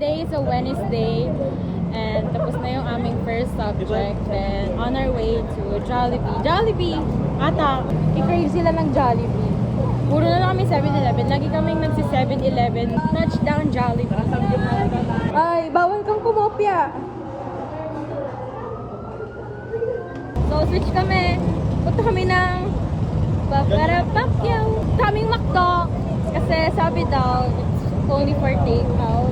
today is a Wednesday. And tapos na yung aming first subject. Then, on our way to Jollibee. Jollibee! Ata, i-crave sila ng Jollibee. Puro na lang kami 7-Eleven. Lagi kaming nagsi 7-Eleven. Touchdown Jollibee. Ay, bawal kang kumopya. So, switch kami. Punta kami ng Paparapakyaw. Kaming McDo. Kasi sabi daw, it's only for takeout.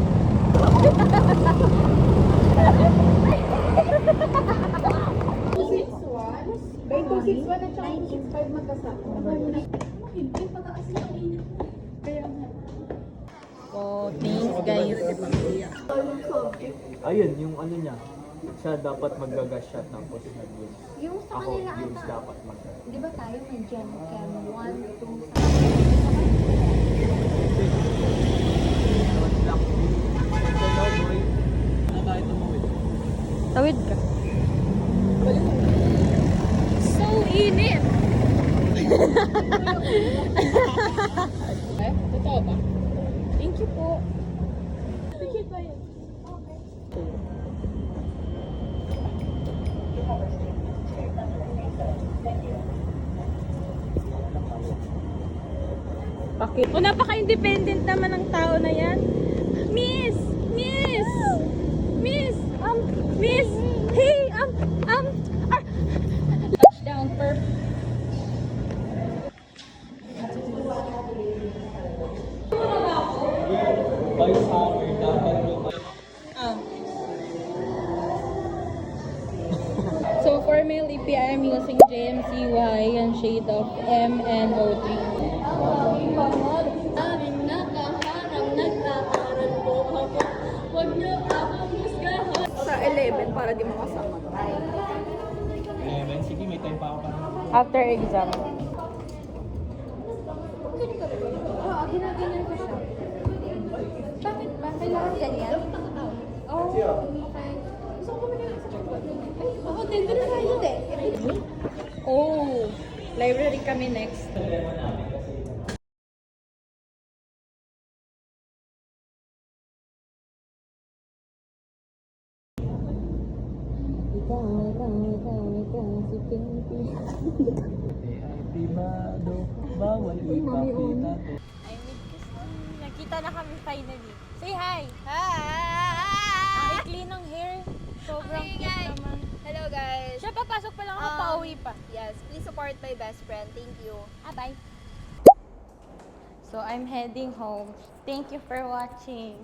Bay 261 at saka 265 magkasama. Hindi pataas na init. Kaya nga. So, thanks guys. Ayun, yung ano niya. Siya dapat mag-gas shot tapos nag-use. Yung sa Ako, kanila yung ata. dapat mag-gas. Di ba tayo may Gen Chem 1, 2, Tawid ka. So init! Totoo ba? Thank you po. Tikit ba yun? Bakit? O napaka-independent naman ng tao na yan. Miss! Miss! Miss! Miss! Hey! Touchdown, perp. By summer, dapat yung So for my lippy, I am using JMCY and shade of MNO3. Sa 11 para di mo kasama. 11. Sige, may time pa ako pa. After exam. Oo, ginaganyan ko siya. Bakit ba? Kailangan ganyan? Oo. Okay. Gusto ko bumili ng isa. Ay, ako din. Ganun tayo din. Oh, library kami next. Primado, bawal ipakita to. I need kiss na. Nakita na kami finally. Say hi! Hi! Ang ikli ng hair. Sobrang cute naman. Hello guys. Siya, papasok pa lang ako, pauwi pa. Yes, please support my best friend. Thank you. Bye! So, I'm heading home. Thank you for watching.